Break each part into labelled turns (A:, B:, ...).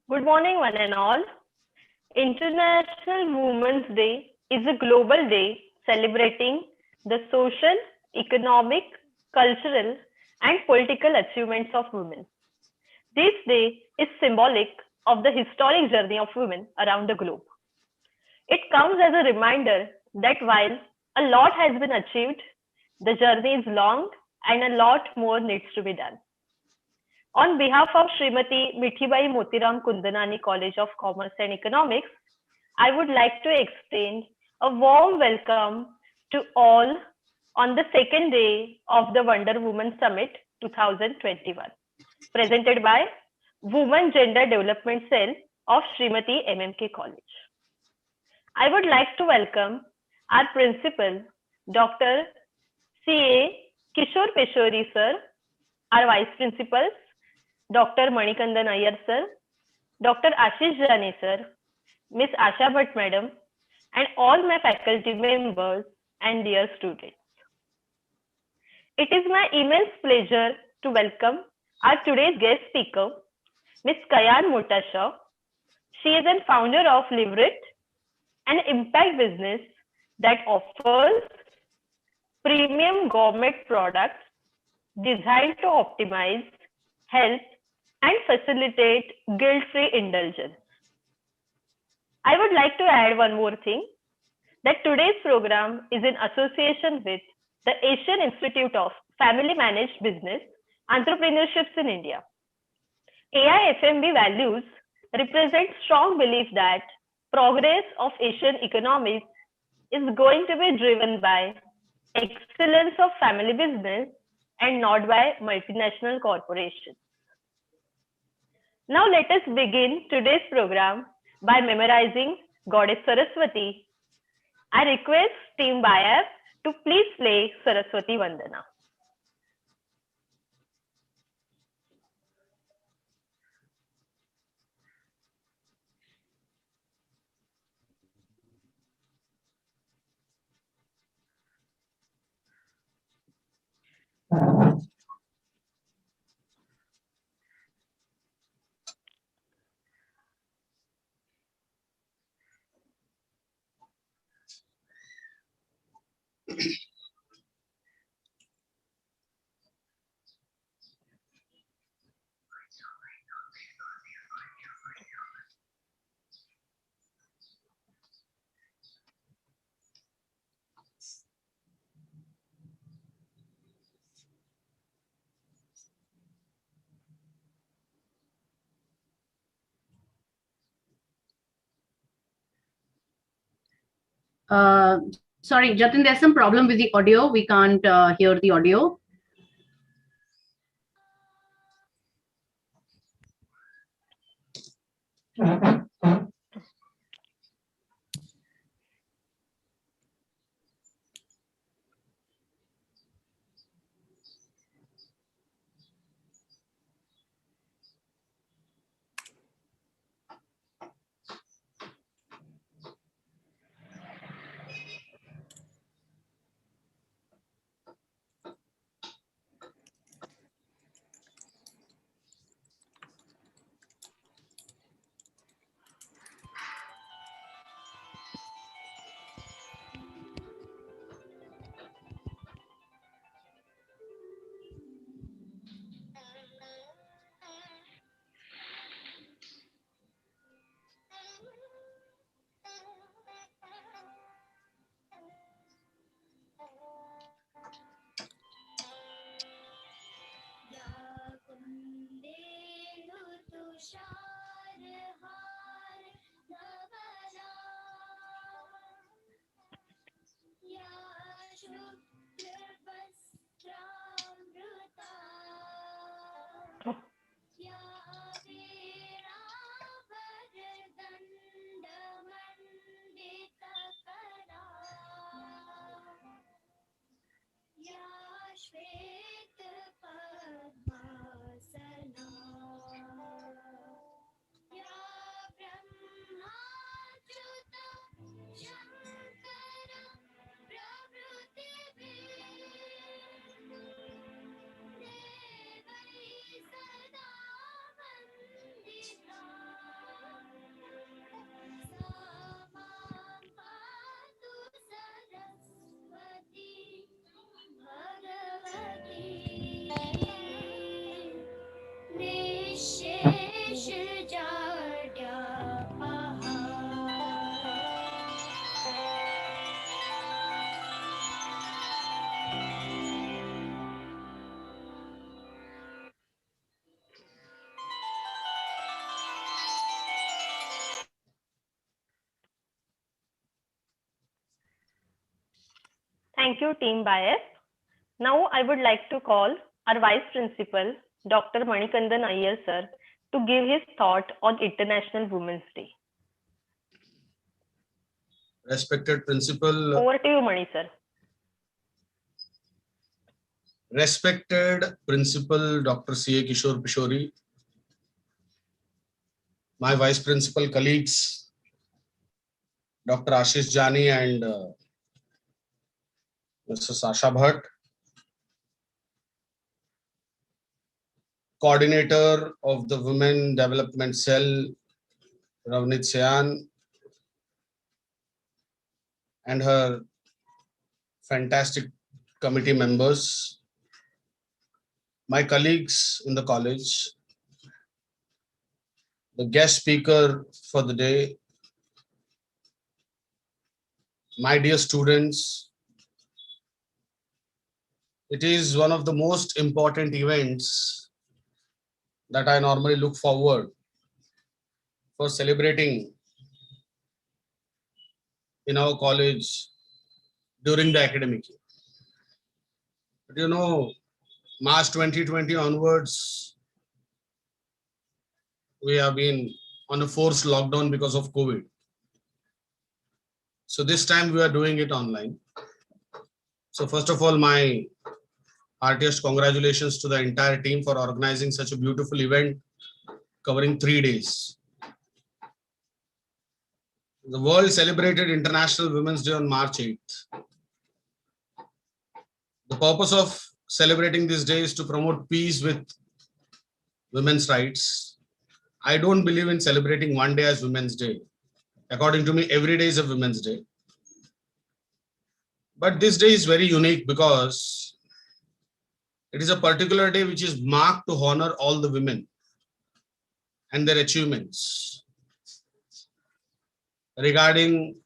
A: Good morning, one and all. International Women's Day is a global day celebrating the social, economic, cultural, and political achievements of women. This day is symbolic of the historic journey of women around the globe. It comes as a reminder that while a lot has been achieved, the journey is long and a lot more needs to be done. On behalf of Srimati Mithibai Motiram Kundanani College of Commerce and Economics, I would like to extend a warm welcome to all on the second day of the Wonder Woman Summit 2021, presented by Women Gender Development Cell of Srimati MMK College. I would like to welcome our principal, Dr. C.A. Kishore Peshori sir, our vice principals, Dr. Manikandan Iyer sir, Dr. Ashish Jani sir, Miss Asha Bhatt madam, and all my faculty members and dear students. It is my immense pleasure to welcome our today's guest speaker, Miss Kayan Mutashaw. She is a founder of Livrit, an impact business that offers premium gourmet products designed to optimize health and facilitate guilt-free indulgence. I would like to add one more thing that today's program is in association with the Asian Institute of Family Managed Business Entrepreneurships in India. AIFMB values represent strong belief that progress of Asian economies is going to be driven by excellence of family business and not by multinational corporations. Now let us begin today's program by memorizing Goddess Saraswati. I request Team Bayab to please play Saraswati Vandana.
B: Sorry, Jatin, there's some problem with the audio. We can't hear the audio.
A: Thank you, Team Bias. Now I would like to call our Vice Principal, Dr. Manikandan Iyer sir, to give his thought on International Women's Day.
C: Respected Principal.
A: Over to you, Mani sir.
C: Respected Principal Dr. C.A. Kishore Pishori, my Vice Principal colleagues, Dr. Ashish Jani and Mr. Sasha Bhatt, Coordinator of the Women Development Cell, Ravnit Sayan, and her fantastic committee members, my colleagues in the college, the guest speaker for the day, my dear students. It is one of the most important events that I normally look forward for celebrating in our college during the academic year. But you know, March 2020 onwards, we have been on a forced lockdown because of COVID. So this time we are doing it online. So first of all, my heartiest congratulations to the entire team for organizing such a beautiful event covering 3 days. The world celebrated International Women's Day on March 8th. The purpose of celebrating this day is to promote peace with women's rights. I don't believe in celebrating one day as Women's Day. According to me, every day is a Women's Day. But this day is very unique because it is a particular day which is marked to honor all the women and their achievements regarding,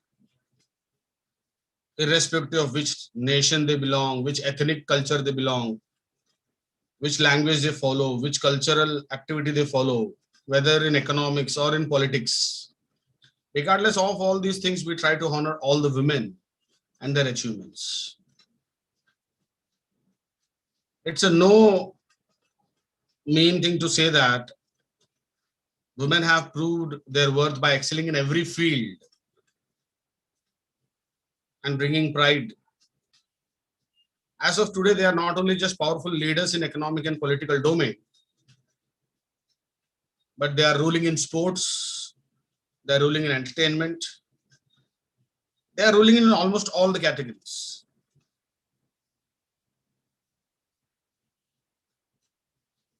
C: irrespective of which nation they belong, which ethnic culture they belong, which language they follow, which cultural activity they follow, whether in economics or in politics. Regardless of all these things, we try to honor all the women and their achievements. It's a no mean thing to say that women have proved their worth by excelling in every field and bringing pride. As of today, they are not only just powerful leaders in economic and political domain, but they are ruling in sports, they are ruling in entertainment, they are ruling in almost all the categories.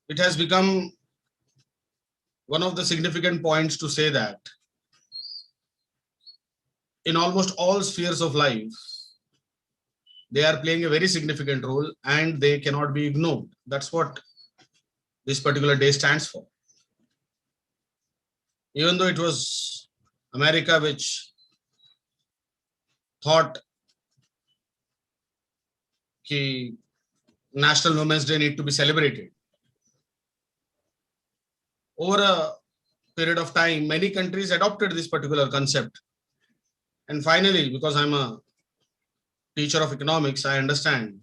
C: It has become one of the significant points to say that in almost all spheres of life, they are playing a very significant role and they cannot be ignored. That's what this particular day stands for. Even though it was America which thought that National Women's Day need to be celebrated, over a period of time, many countries adopted this particular concept. And finally, because I'm a teacher of economics, I understand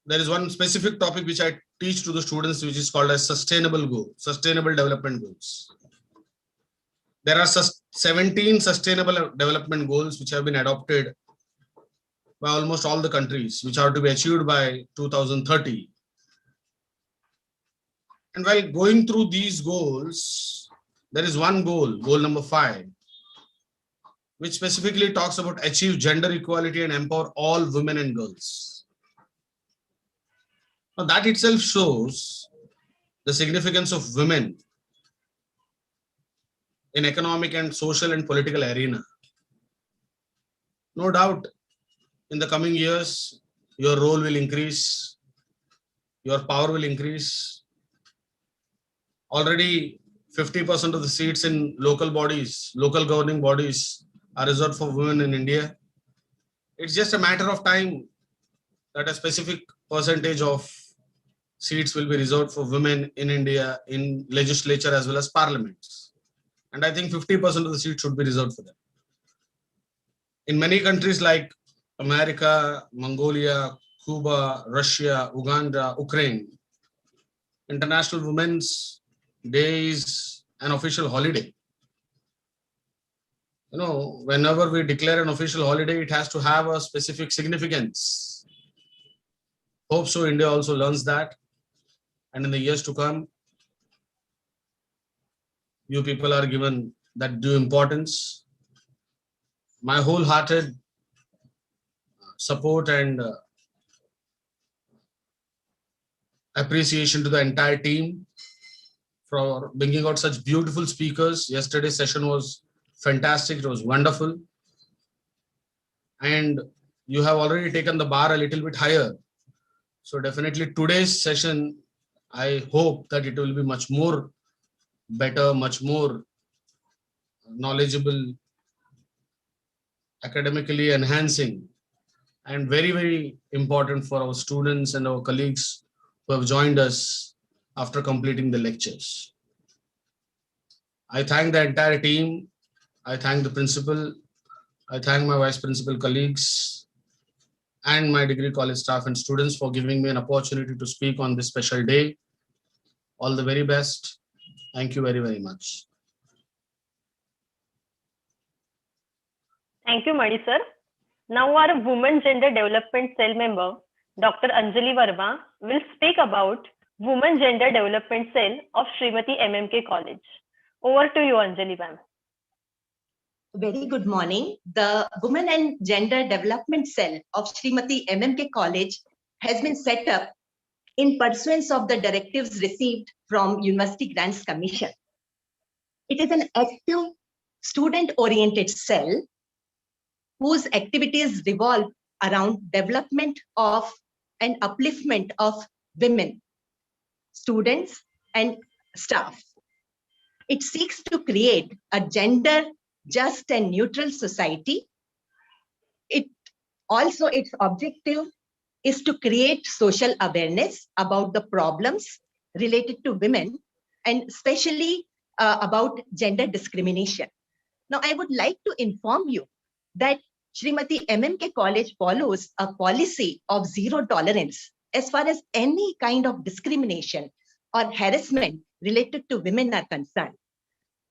C: there is one specific topic which I teach to the students, which is called as sustainable development goals. There are 17 sustainable development goals which have been adopted by almost all the countries, which are to be achieved by 2030. And while going through these goals, there is one goal, goal number 5, which specifically talks about achieve gender equality and empower all women and girls. Now that itself shows the significance of women in economic and social and political arena. No doubt, in the coming years, your role will increase, your power will increase. Already 50% of the seats in local bodies, local governing bodies are reserved for women in India. It's just a matter of time that a specific percentage of seats will be reserved for women in India in legislature as well as parliaments. And I think 50% of the seats should be reserved for them. In many countries like America, Mongolia, Cuba, Russia, Uganda, Ukraine, International Women's Day is an official holiday. Whenever we declare an official holiday, it has to have a specific significance. Hope so India also learns that. And in the years to come, you people are given that due importance. My wholehearted support and appreciation to the entire team for bringing out such beautiful speakers. Yesterday's session was fantastic. It was wonderful. And you have already taken the bar a little bit higher. So definitely today's session, I hope that it will be much more better, much more knowledgeable, academically enhancing, and very, very important for our students and our colleagues who have joined us after completing the lectures. I thank the entire team. I thank the principal. I thank my vice principal colleagues and my degree college staff and students for giving me an opportunity to speak on this special day. All the very best. Thank you very, very much.
A: Thank you, Mani sir. Now our Women Gender Development Cell member, Dr. Anjali Verma, will speak about Women Gender Development Cell of Srimati MMK College. Over to you, Anjali ma'am.
D: Very good morning. The Women and Gender Development Cell of Srimati MMK College has been set up in pursuance of the directives received from University Grants Commission. It is an active student-oriented cell whose activities revolve around development of and upliftment of women, students, and staff. It seeks to create a gender just and neutral society. Its objective is to create social awareness about the problems related to women and especially about gender discrimination. Now, I would like to inform you that Srimati MMK College follows a policy of zero tolerance as far as any kind of discrimination or harassment related to women are concerned.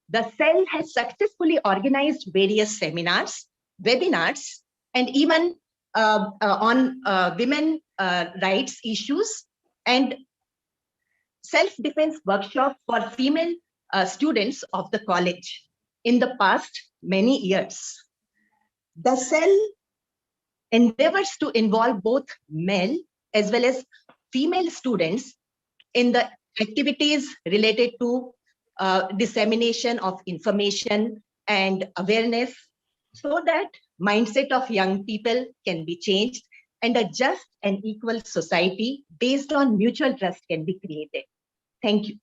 D: The cell has successfully organized various seminars, webinars, and even on women rights issues and self-defense workshops for female students of the college in the past many years. The cell endeavors to involve both male as well as female students in the activities related to dissemination of information and awareness so that mindset of young people can be changed and a just and equal society based on mutual trust can be created. Thank you.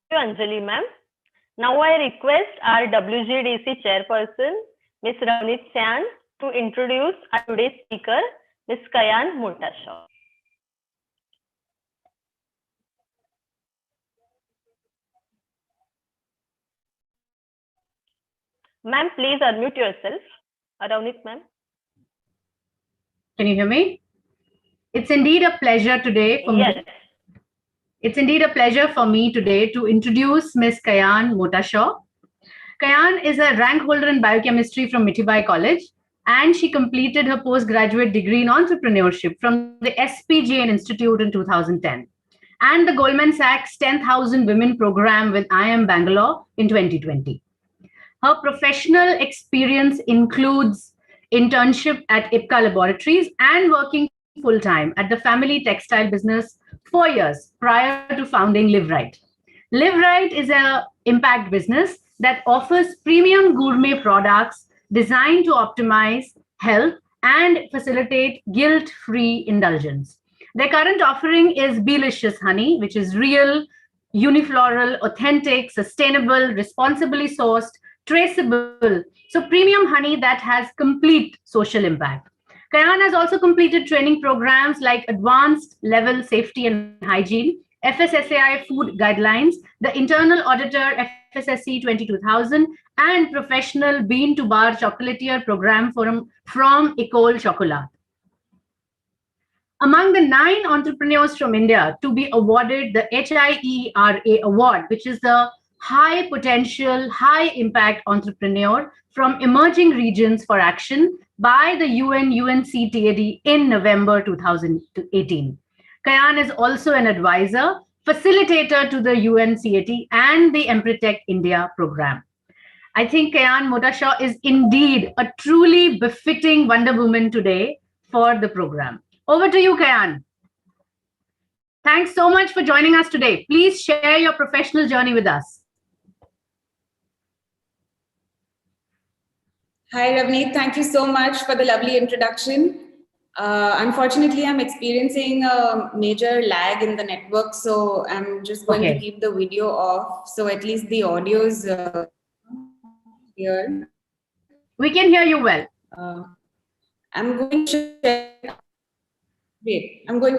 A: Thank you, Anjali ma'am. Now I request our WGDC chairperson, Ms. Ravneet Syan, to introduce our today's speaker, Ms. Kayan Motashaw. Ma'am, please unmute yourself. Ravneet ma'am.
B: Can you hear me? It's indeed a pleasure today for me. It's indeed a pleasure for me today to introduce Ms. Kayan Motashaw. Kayan is a rank holder in biochemistry from Mithaibai College, and she completed her postgraduate degree in entrepreneurship from the SPJN Institute in 2010 and the Goldman Sachs 10,000 Women Program with IIM Bangalore in 2020. Her professional experience includes internship at IPCA Laboratories and working full-time at the family textile business 4 years prior to founding LiveRight. LiveRight is an impact business that offers premium gourmet products designed to optimize health and facilitate guilt-free indulgence. Their current offering is Belicious Honey, which is real, unifloral, authentic, sustainable, responsibly sourced, traceable. So premium honey that has complete social impact. Kayan has also completed training programs like Advanced Level Safety and Hygiene, FSSAI Food Guidelines, the Internal Auditor FSSC 22000, and Professional Bean to Bar Chocolatier Program from Ecole Chocolat. Among the 9 entrepreneurs from India to be awarded the HIERA Award, which is the High Potential, High Impact Entrepreneur from Emerging Regions for Action by the UNCTAD in November 2018. Kayan is also an advisor, facilitator to the UNCTAD and the Empretech India program. I think Kayan Motashaw is indeed a truly befitting Wonder Woman today for the program. Over to you, Kayan. Thanks so much for joining us today. Please share your professional journey with us.
E: Hi, Ravneet. Thank you so much for the lovely introduction. Unfortunately, I'm experiencing a major lag in the network, so I'm just going to keep the video off, so at least the audio's here.
B: We can hear you well.
E: I'm going to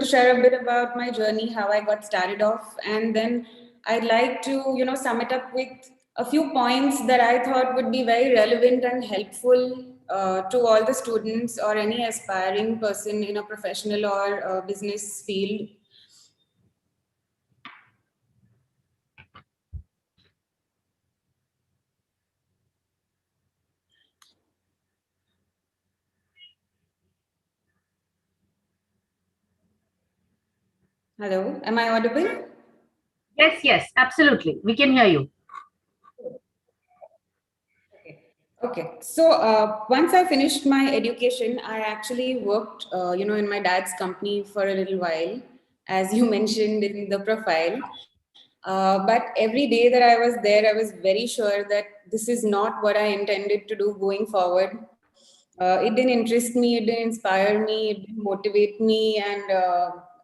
E: share a bit about my journey, how I got started off, and then I'd like to, sum it up with a few points that I thought would be very relevant and helpful to all the students or any aspiring person in a professional or business field. Hello, am I audible?
B: Yes, absolutely. We can hear you.
E: Okay. So once I finished my education, I actually worked, in my dad's company for a little while, as you mentioned in the profile. But every day that I was there, I was very sure that this is not what I intended to do going forward. It didn't interest me, it didn't inspire me, it didn't motivate me, and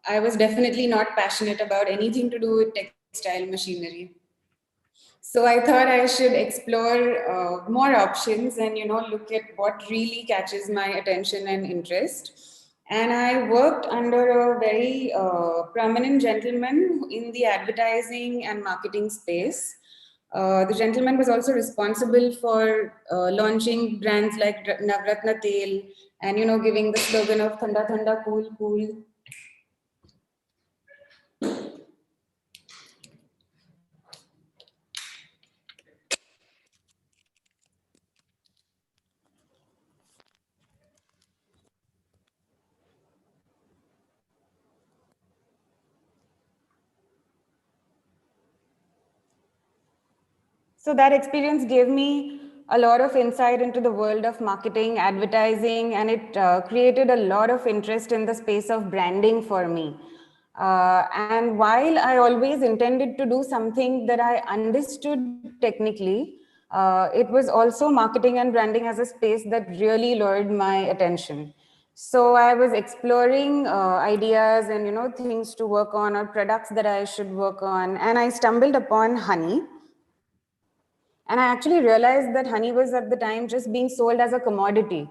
E: I was definitely not passionate about anything to do with textile machinery. So I thought I should explore more options and, look at what really catches my attention and interest. And I worked under a very prominent gentleman in the advertising and marketing space. The gentleman was also responsible for launching brands like Navratna Tel and, giving the slogan of Thanda Thanda Cool Cool. So that experience gave me a lot of insight into the world of marketing, advertising, and it created a lot of interest in the space of branding for me. And while I always intended to do something that I understood technically, it was also marketing and branding as a space that really lured my attention. So I was exploring ideas and things to work on or products that I should work on, and I stumbled upon honey. And I actually realized that honey was at the time just being sold as a commodity.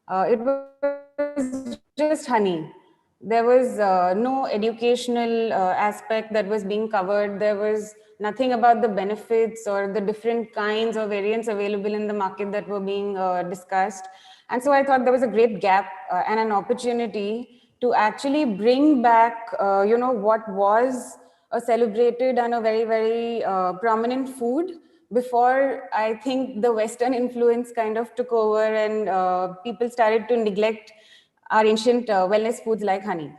E: It was just honey. There was no educational aspect that was being covered. There was nothing about the benefits or the different kinds of variants available in the market that were being discussed. And so I thought there was a great gap and an opportunity to actually bring back, what was a celebrated and a very, very prominent food before I think the Western influence kind of took over and people started to neglect our ancient wellness foods like honey.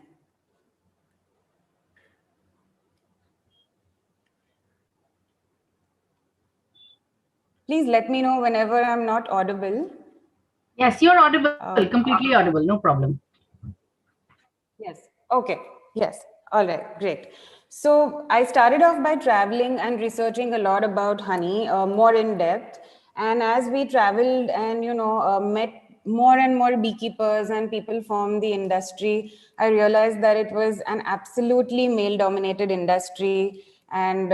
E: Please let me know whenever I'm not audible.
B: Yes, you're audible, completely audible, no problem.
E: Yes, okay, yes, all right, great. So I started off by traveling and researching a lot about honey, more in depth. And as we traveled and, met more and more beekeepers and people from the industry, I realized that it was an absolutely male-dominated industry. And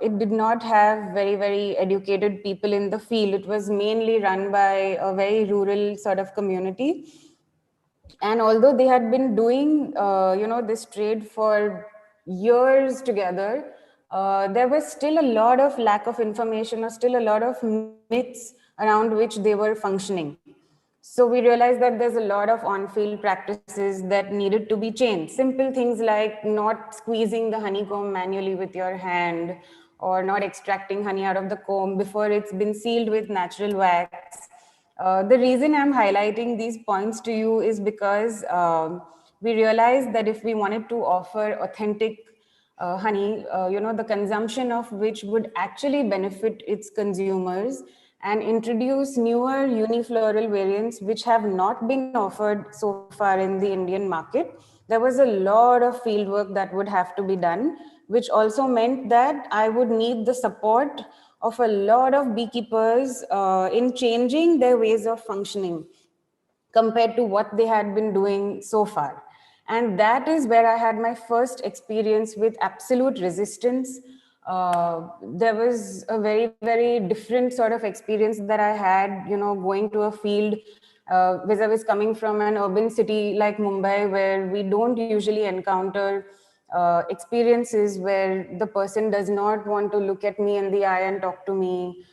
E: it did not have very, very educated people in the field. It was mainly run by a very rural sort of community. And although they had been doing, this trade for years together, there was still a lot of lack of information or still a lot of myths around which they were functioning. So we realized that there's a lot of on-field practices that needed to be changed. Simple things like not squeezing the honeycomb manually with your hand, or not extracting honey out of the comb before it's been sealed with natural wax. The reason I'm highlighting these points to you is because we realized that if we wanted to offer authentic honey, the consumption of which would actually benefit its consumers, and introduce newer unifloral variants which have not been offered so far in the Indian market, there was a lot of field work that would have to be done, which also meant that I would need the support of a lot of beekeepers in changing their ways of functioning compared to what they had been doing so far. And that is where I had my first experience with absolute resistance. There was a very, very different sort of experience that I had, going to a field vis-a-vis coming from an urban city like Mumbai, where we don't usually encounter experiences where the person does not want to look at me in the eye and talk to me.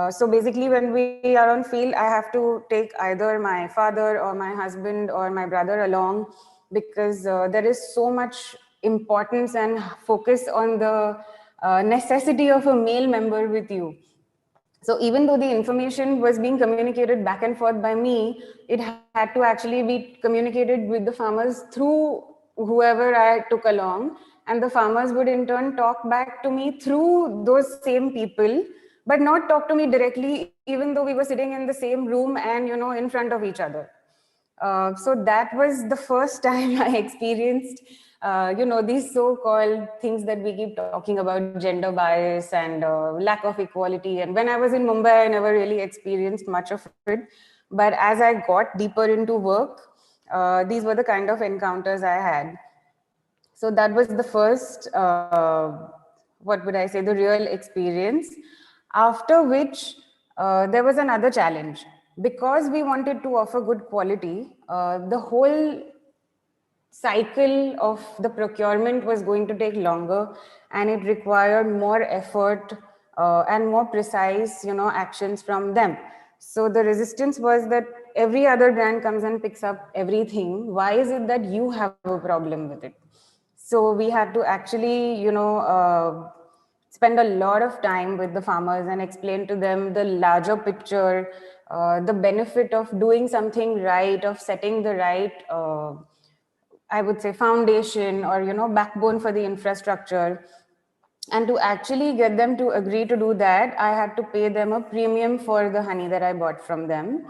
E: So basically, when we are on field, I have to take either my father or my husband or my brother along, because there is so much importance and focus on the necessity of a male member with you. So even though the information was being communicated back and forth by me, it had to actually be communicated with the farmers through whoever I took along. And the farmers would in turn talk back to me through those same people, but not talk to me directly, even though we were sitting in the same room and, in front of each other. So that was the first time I experienced, these so-called things that we keep talking about, gender bias and lack of equality. And when I was in Mumbai, I never really experienced much of it. But as I got deeper into work, these were the kind of encounters I had. So that was the first, what would I say, the real experience. After which, there was another challenge. Because we wanted to offer good quality, the whole cycle of the procurement was going to take longer, and it required more effort and more precise, actions from them. So the resistance was that every other brand comes and picks up everything. Why is it that you have a problem with it? So we had to actually, spend a lot of time with the farmers and explain to them the larger picture, the benefit of doing something right, of setting the right, I would say, foundation or, backbone for the infrastructure. And to actually get them to agree to do that, I had to pay them a premium for the honey that I bought from them.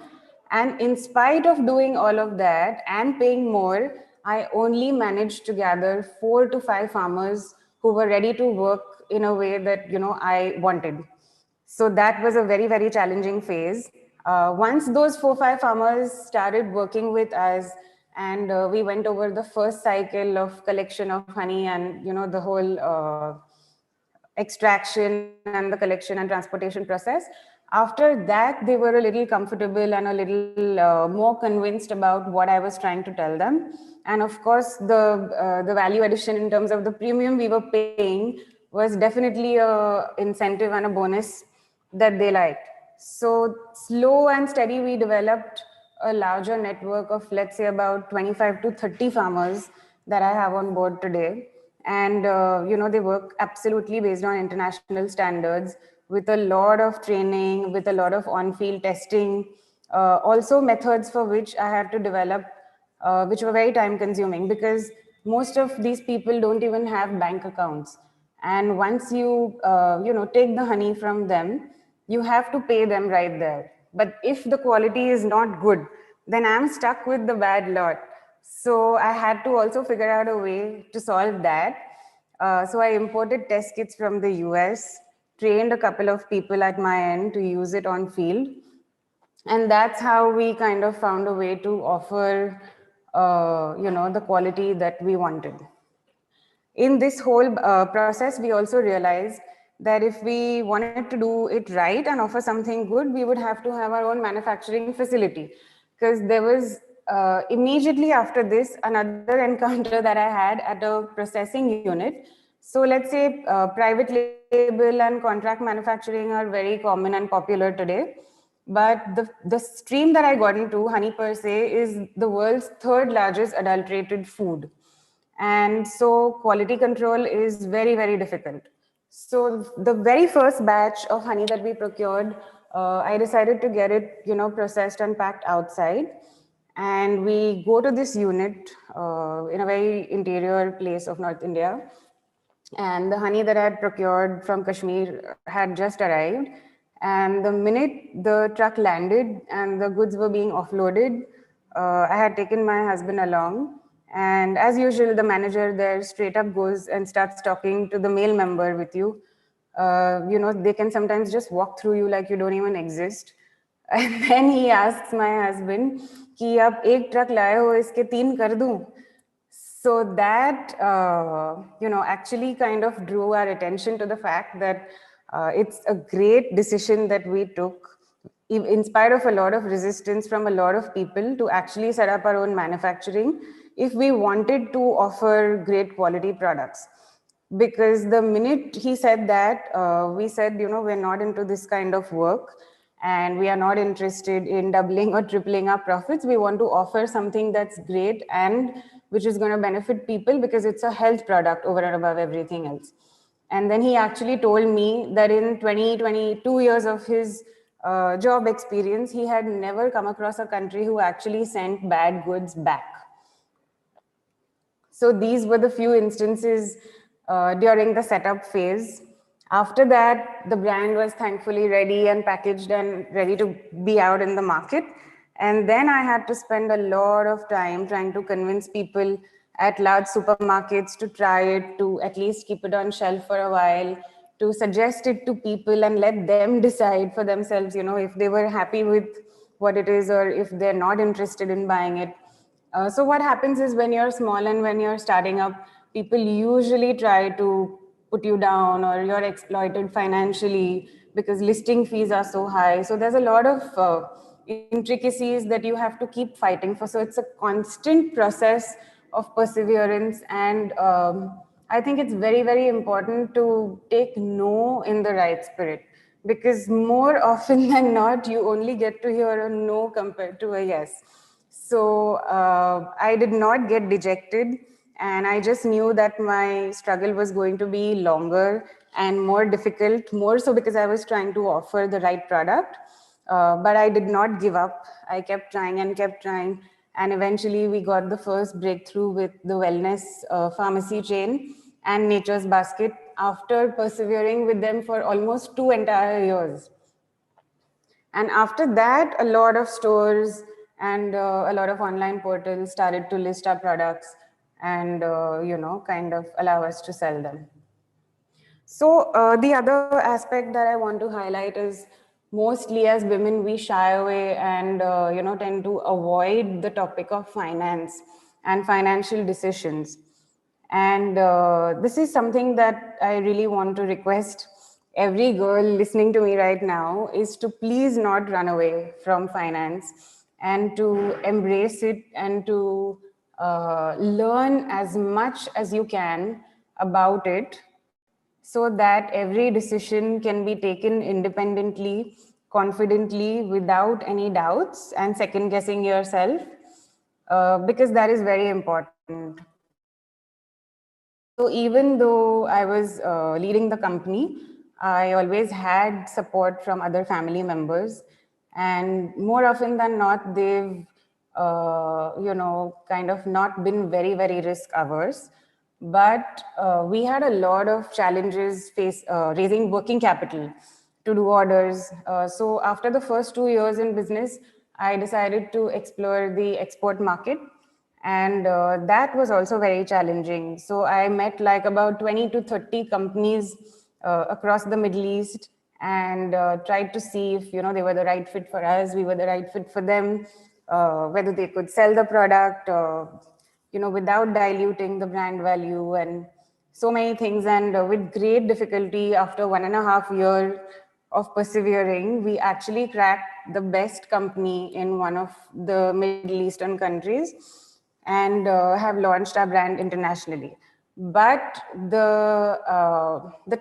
E: And in spite of doing all of that and paying more, I only managed to gather 4 to 5 farmers who were ready to work in a way that, I wanted. So that was a very, very challenging phase. Once those 4-5 farmers started working with us, and we went over the first cycle of collection of honey and, the whole extraction and the collection and transportation process. After that, they were a little comfortable and a little more convinced about what I was trying to tell them. And of course, the value addition in terms of the premium we were paying was definitely a incentive and a bonus that they liked. So slow and steady, we developed a larger network of, let's say, about 25 to 30 farmers that I have on board today. And, they work absolutely based on international standards, with a lot of training, with a lot of on-field testing, also methods for which I had to develop, which were very time consuming, because most of these people don't even have bank accounts. And once you, take the honey from them, you have to pay them right there. But if the quality is not good, then I'm stuck with the bad lot. So I had to also figure out a way to solve that. So I imported test kits from the US, trained a couple of people at my end to use it on field. And that's how we kind of found a way to offer, the quality that we wanted. In this whole process, we also realized that if we wanted to do it right and offer something good, we would have to have our own manufacturing facility, because there was immediately after this, another encounter that I had at a processing unit. So let's say private label and contract manufacturing are very common and popular today. But the stream that I got into, honey per se, is the world's third largest adulterated food. And so quality control is very, very difficult. So the very first batch of honey that we procured, I decided to get it, processed and packed outside. And we go to this unit in a very interior place of North India. And the honey that I had procured from Kashmir had just arrived. And the minute the truck landed and the goods were being offloaded, I had taken my husband along. And as usual, the manager there straight up goes and starts talking to the male member with you. They can sometimes just walk through you like you don't even exist. And then he asks my husband, कि आप एक truck लाए हो, इसके 3 कर दूं? So that, actually kind of drew our attention to the fact that it's a great decision that we took, in spite of a lot of resistance from a lot of people, to actually set up our own manufacturing if we wanted to offer great quality products. Because the minute he said that, we said, we're not into this kind of work and we are not interested in doubling or tripling our profits. We want to offer something that's great and which is going to benefit people because it's a health product over and above everything else. And then he actually told me that in 22 years of his job experience, he had never come across a country who actually sent bad goods back. So these were the few instances during the setup phase. After that, the brand was thankfully ready and packaged and ready to be out in the market. And then I had to spend a lot of time trying to convince people at large supermarkets to try it, to at least keep it on shelf for a while, to suggest it to people and let them decide for themselves, if they were happy with what it is or if they're not interested in buying it. So what happens is when you're small and when you're starting up, people usually try to put you down or you're exploited financially because listing fees are so high. So there's a lot of intricacies that you have to keep fighting for. So it's a constant process of perseverance. And I think it's very, very important to take no in the right spirit, because more often than not, you only get to hear a no compared to a yes. So I did not get dejected, and I just knew that my struggle was going to be longer and more difficult, more so because I was trying to offer the right product. But I did not give up. I kept trying and kept trying. And eventually we got the first breakthrough with the wellness pharmacy chain and Nature's Basket after persevering with them for almost 2 entire years. And after that, a lot of stores and a lot of online portals started to list our products and, kind of allow us to sell them. So the other aspect that I want to highlight is mostly as women, we shy away and, tend to avoid the topic of finance and financial decisions. And this is something that I really want to request every girl listening to me right now, is to please not run away from finance and to embrace it and to learn as much as you can about it, so that every decision can be taken independently, confidently, without any doubts and second guessing yourself, because that is very important. So even though I was leading the company, I always had support from other family members, and more often than not, they've, kind of not been very, very risk averse. But we had a lot of challenges raising working capital to do orders. So after the first 2 years in business, I decided to explore the export market. And that was also very challenging. So I met like about 20 to 30 companies across the Middle East and tried to see if, they were the right fit for us, we were the right fit for them, whether they could sell the product, without diluting the brand value and so many things. And with great difficulty, after 1.5 years of persevering, we actually cracked the best company in one of the Middle Eastern countries and have launched our brand internationally. But the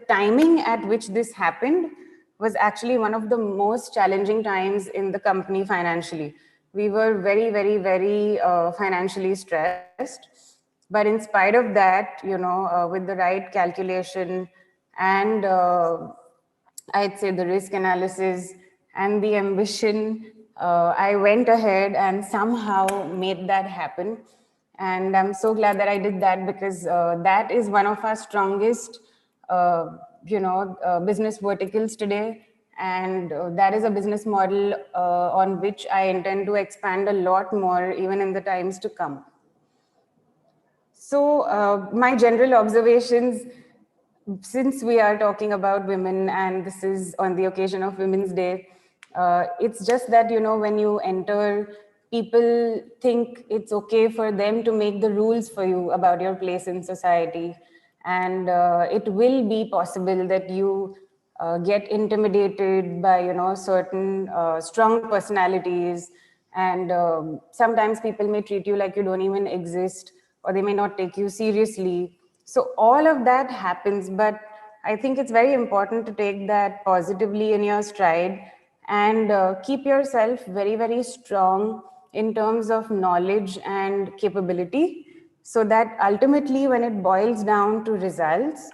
E: timing at which this happened was actually one of the most challenging times in the company financially. We were very financially stressed. But in spite of that, with the right calculation and I'd say the risk analysis and the ambition, I went ahead and somehow made that happen. And I'm so glad that I did that, because that is one of our strongest, business verticals today. And that is a business model on which I intend to expand a lot more, even in the times to come. So my general observations, since we are talking about women and this is on the occasion of Women's Day, it's just that, when you enter, people think it's okay for them to make the rules for you about your place in society. And it will be possible that you get intimidated by, certain strong personalities. And sometimes people may treat you like you don't even exist, or they may not take you seriously. So all of that happens, but I think it's very important to take that positively in your stride and keep yourself very strong in terms of knowledge and capability, so that ultimately when it boils down to results,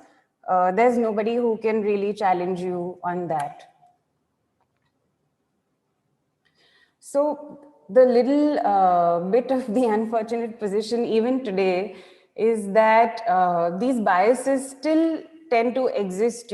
E: there's nobody who can really challenge you on that. So the little bit of the unfortunate position even today is that these biases still tend to exist,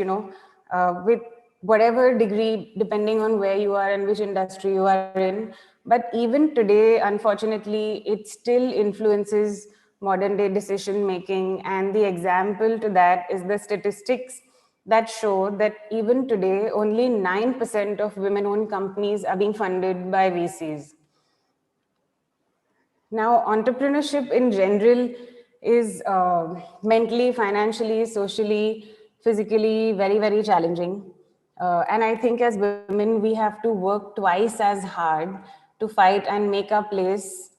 E: with whatever degree, depending on where you are and which industry you are in. But even today, unfortunately, it still influences modern day decision making. And the example to that is the statistics that show that even today, only 9% of women-owned companies are being funded by VCs. Now, entrepreneurship in general is mentally, financially, socially, physically very challenging. And I think as women, we have to work twice as hard to fight and make our place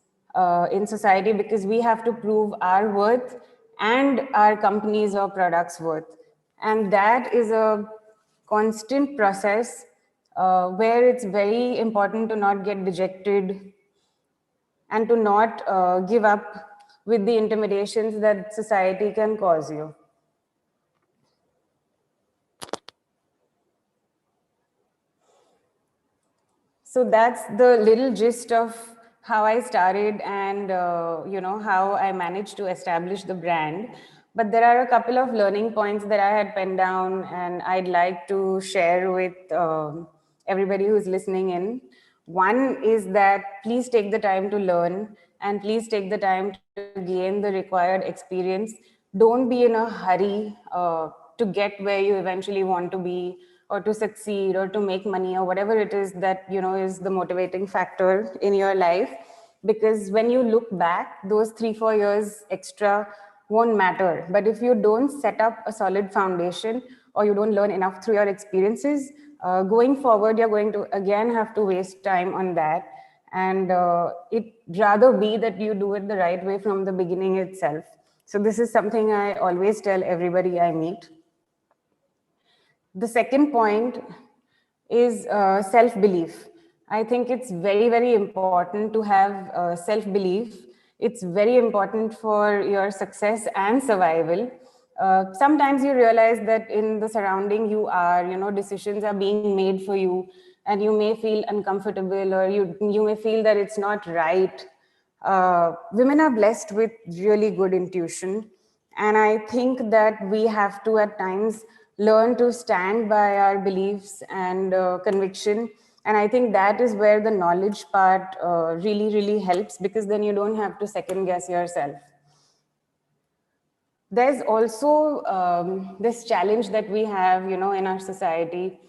E: in society, because we have to prove our worth and our companies or products worth. And that is a constant process where it's very important to not get dejected and to not give up with the intimidations that society can cause you. So that's the little gist of how I started and how I managed to establish the brand. But there are a couple of learning points that I had penned down and I'd like to share with everybody who's listening in. One is that please take the time to learn and please take the time to gain the required experience. Don't be in a hurry to get where you eventually want to be, or to succeed, or to make money, or whatever it is that is the motivating factor in your life. Because when you look back, those 3-4 years extra won't matter. But if you don't set up a solid foundation, or you don't learn enough through your experiences, going forward, you're going to again have to waste time on that. And it rather be that you do it the right way from the beginning itself. So this is something I always tell everybody I meet. The second point is self-belief. I think it's very important to have self-belief. It's very important for your success and survival. Sometimes you realize that in the surrounding you are, decisions are being made for you, and you may feel uncomfortable, or you may feel that it's not right. Women are blessed with really good intuition. And I think that we have to at times learn to stand by our beliefs and conviction. And I think that is where the knowledge part really helps, because then you don't have to second guess yourself. There's also this challenge that we have, in our society.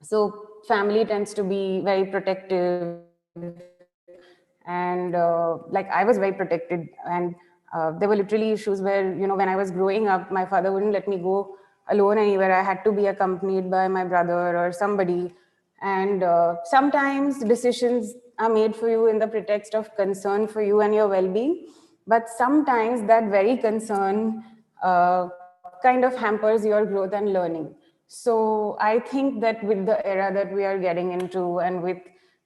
E: So family tends to be very protective, and like I was very protected, and there were literally issues where, when I was growing up, my father wouldn't let me go alone anywhere. I had to be accompanied by my brother or somebody. And sometimes decisions are made for you in the pretext of concern for you and your well-being. But sometimes that very concern kind of hampers your growth and learning. So I think that with the era that we are getting into and with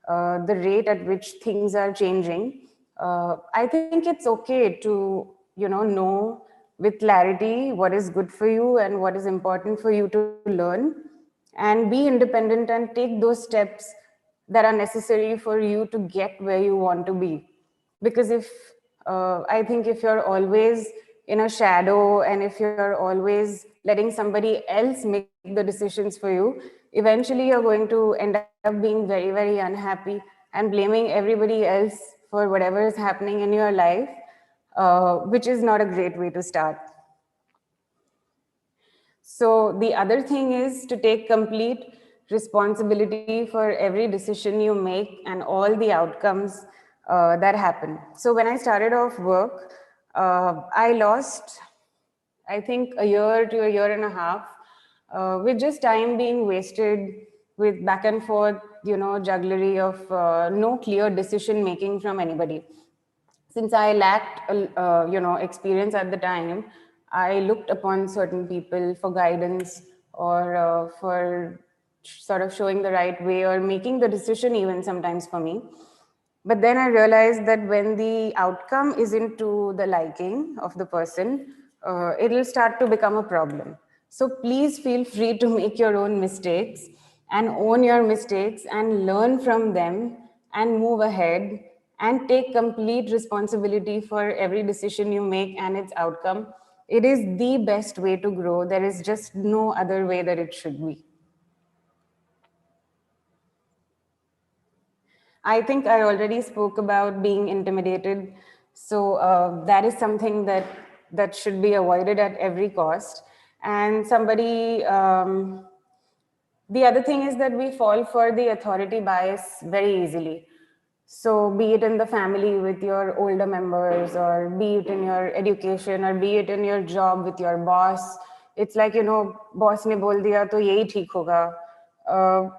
E: the rate at which things are changing, I think it's okay to, know with clarity what is good for you and what is important for you to learn, and be independent and take those steps that are necessary for you to get where you want to be. Because I think if you're always in a shadow and if you're always letting somebody else make the decisions for you, eventually you're going to end up being very, very unhappy and blaming everybody else for whatever is happening in your life, which is not a great way to start. So the other thing is to take complete responsibility for every decision you make and all the outcomes that happen. So when I started off work, I lost, I think, a year to a year and a half with just time being wasted with back and forth, jugglery of no clear decision making from anybody. Since I lacked, experience at the time, I looked upon certain people for guidance or for sort of showing the right way or making the decision even sometimes for me. But then I realized that when the outcome isn't to the liking of the person, it'll start to become a problem. So please feel free to make your own mistakes and own your mistakes and learn from them and move ahead and take complete responsibility for every decision you make and its outcome. It is the best way to grow. There is just no other way that it should be. I think I already spoke about being intimidated. So that is something that should be avoided at every cost. And the other thing is that we fall for the authority bias very easily. So be it in the family with your older members, or be it in your education, or be it in your job with your boss. It's like, boss ne bol diya to yahi theek hoga.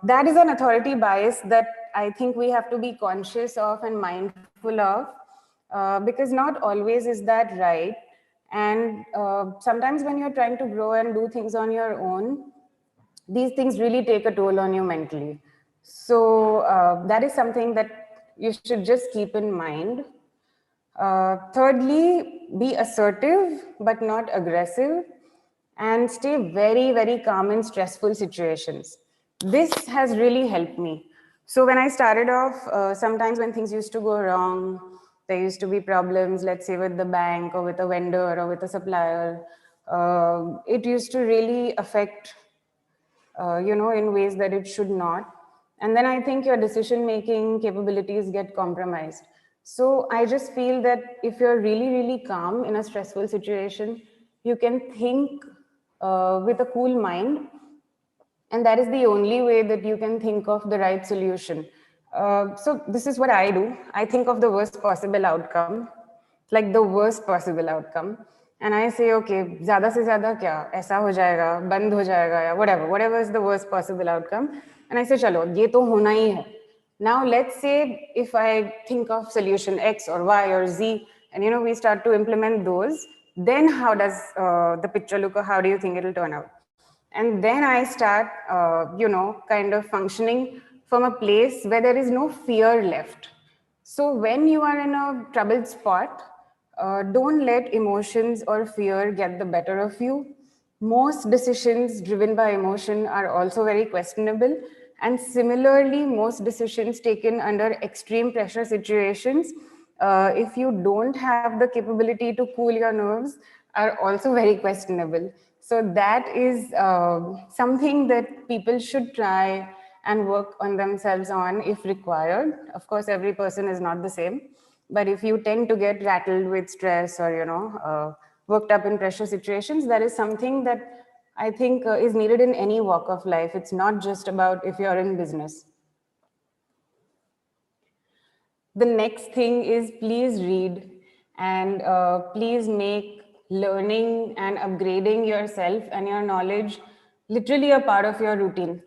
E: That is an authority bias that I think we have to be conscious of and mindful of, because not always is that right. And sometimes when you're trying to grow and do things on your own, these things really take a toll on you mentally. So that is something that you should just keep in mind. Thirdly, be assertive but not aggressive, and stay very, very calm in stressful situations. This has really helped me. So when I started off, sometimes when things used to go wrong, there used to be problems, let's say with the bank or with a vendor or with a supplier, it used to really affect in ways that it should not. And then I think your decision-making capabilities get compromised. So I just feel that if you're really, really calm in a stressful situation, you can think with a cool mind. And that is the only way that you can think of the right solution. So this is what I do. I think of the worst possible outcome, like the worst possible outcome. And I say, okay, ज़्यादा से ज़्यादा क्या ऐसा हो जाएगा, बंद हो जाएगा या whatever is the worst possible outcome. And I say, चलो ये तो होना ही है. Now let's say if I think of solution X or Y or Z, and we start to implement those, then how does the picture look, or how do you think it'll turn out? And then I start, kind of functioning from a place where there is no fear left. So when you are in a troubled spot, don't let emotions or fear get the better of you. Most decisions driven by emotion are also very questionable. And similarly, most decisions taken under extreme pressure situations, if you don't have the capability to cool your nerves, are also very questionable. So that is something that people should try and work on themselves on if required. Of course, every person is not the same. But if you tend to get rattled with stress or, worked up in pressure situations, that is something that I think is needed in any walk of life. It's not just about if you're in business. The next thing is please read, and please make learning and upgrading yourself and your knowledge literally a part of your routine.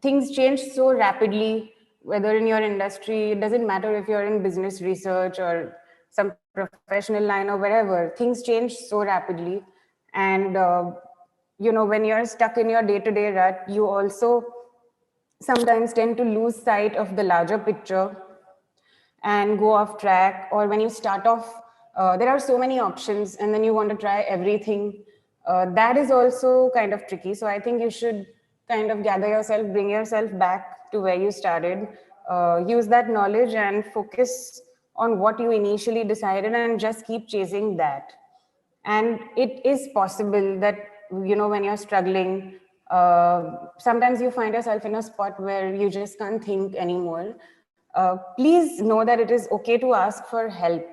E: Things change so rapidly, whether in your industry, it doesn't matter if you're in business research or some professional line or wherever, things change so rapidly. And, when you're stuck in your day-to-day rut, you also sometimes tend to lose sight of the larger picture and go off track. Or when you start off, there are so many options and then you want to try everything. That is also kind of tricky. So I think you should kind of gather yourself, bring yourself back to where you started, use that knowledge and focus on what you initially decided and just keep chasing that. And it is possible that, when you're struggling, sometimes you find yourself in a spot where you just can't think anymore. Please know that it is okay to ask for help.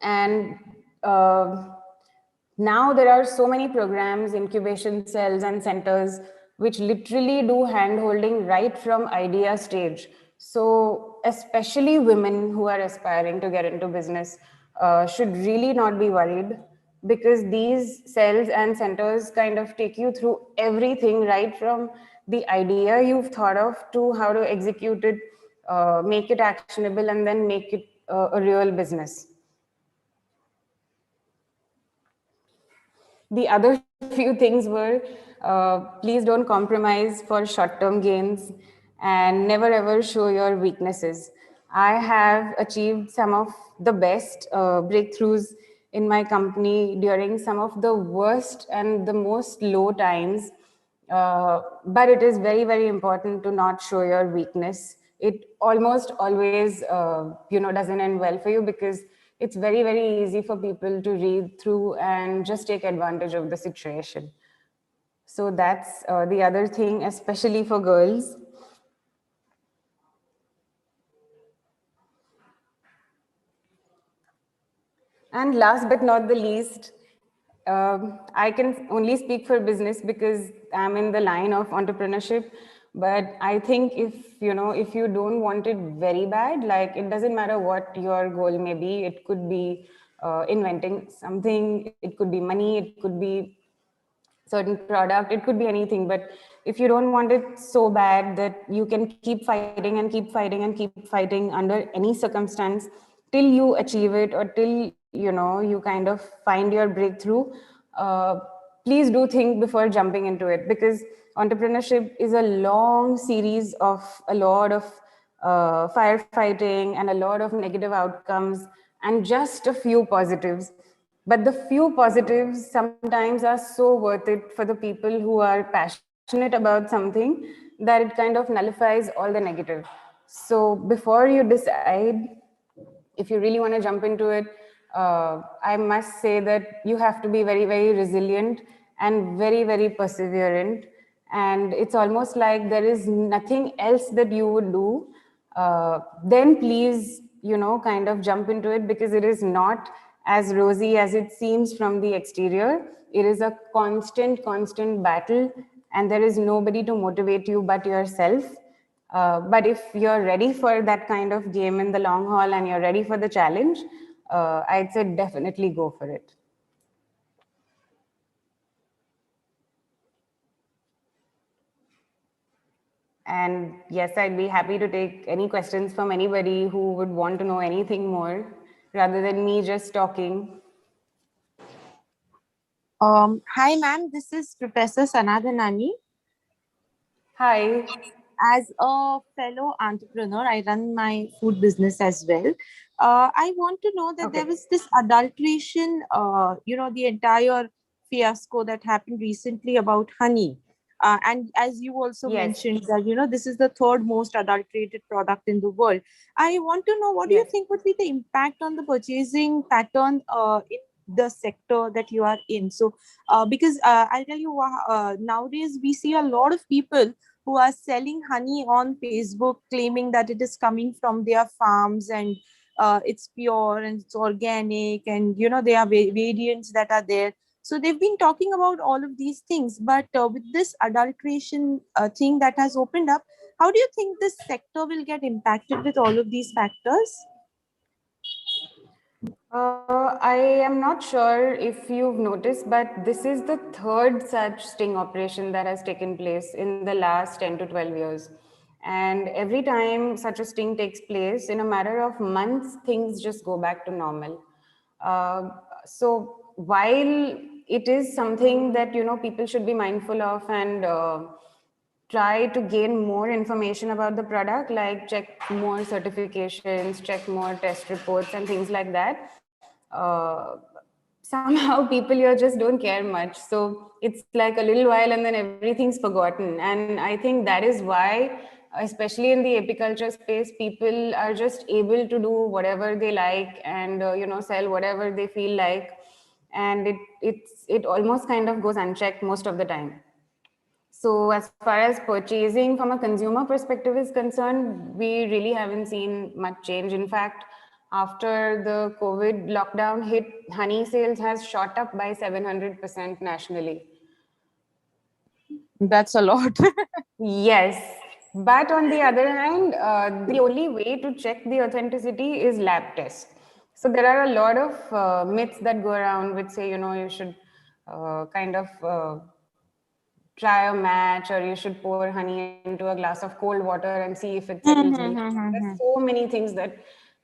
E: And now there are so many programs, incubation cells and centers, which literally do hand-holding right from idea stage. So especially women who are aspiring to get into business should really not be worried, because these cells and centers kind of take you through everything, right from the idea you've thought of to how to execute it, make it actionable, and then make it a real business. The other few things were, please don't compromise for short-term gains and never ever show your weaknesses. I have achieved some of the best breakthroughs in my company during some of the worst and the most low times. But it is very, very important to not show your weakness. It almost always, doesn't end well for you, because it's very, very easy for people to read through and just take advantage of the situation. So that's the other thing, especially for girls. And last but not the least, I can only speak for business because I'm in the line of entrepreneurship. But I think if you don't want it very bad, like it doesn't matter what your goal may be. It could be inventing something, it could be money, it could be certain product, it could be anything. But if you don't want it so bad that you can keep fighting and keep fighting and keep fighting under any circumstance till you achieve it, or till you kind of find your breakthrough, please do think before jumping into it, because entrepreneurship is a long series of a lot of firefighting and a lot of negative outcomes and just a few positives. But the few positives sometimes are so worth it for the people who are passionate about something, that it kind of nullifies all the negative. So before you decide, if you really want to jump into it, I must say that you have to be very, very resilient and very, very perseverant. And it's almost like there is nothing else that you would do. Then please, kind of jump into it, because it is not as rosy as it seems from the exterior. It is a constant, constant battle, and there is nobody to motivate you but yourself. But if you're ready for that kind of game in the long haul and you're ready for the challenge, I'd say definitely go for it. And yes, I'd be happy to take any questions from anybody who would want to know anything more, rather than me just talking.
F: Hi, ma'am. This is Professor Sanadhanani.
E: Hi.
F: As a fellow entrepreneur, I run my food business as well. I want to know that there was this adulteration, the entire fiasco that happened recently about honey. And as you also mentioned that, this is the third most adulterated product in the world. I want to know, what do you think would be the impact on the purchasing pattern in the sector that you are in? So, because I'll tell you, nowadays we see a lot of people who are selling honey on Facebook, claiming that it is coming from their farms and it's pure and it's organic, and there are variants that are there. So they've been talking about all of these things, but with this adulteration thing that has opened up, how do you think this sector will get impacted with all of these factors?
E: I am not sure if you've noticed, but this is the third such sting operation that has taken place in the last 10 to 12 years. And every time such a sting takes place, in a matter of months, things just go back to normal. So while it is something that, people should be mindful of and try to gain more information about the product, like check more certifications, check more test reports and things like that. Somehow people here just don't care much. So it's like a little while and then everything's forgotten. And I think that is why, especially in the apiculture space, people are just able to do whatever they like and, sell whatever they feel like. And it almost kind of goes unchecked most of the time. So as far as purchasing from a consumer perspective is concerned, we really haven't seen much change. In fact, after the COVID lockdown hit, honey sales has shot up by 700% nationally.
F: That's a lot.
E: Yes. But on the other hand, the only way to check the authenticity is lab test. So there are a lot of myths that go around which say, you should try a match, or you should pour honey into a glass of cold water and see if it settles. There's so many things that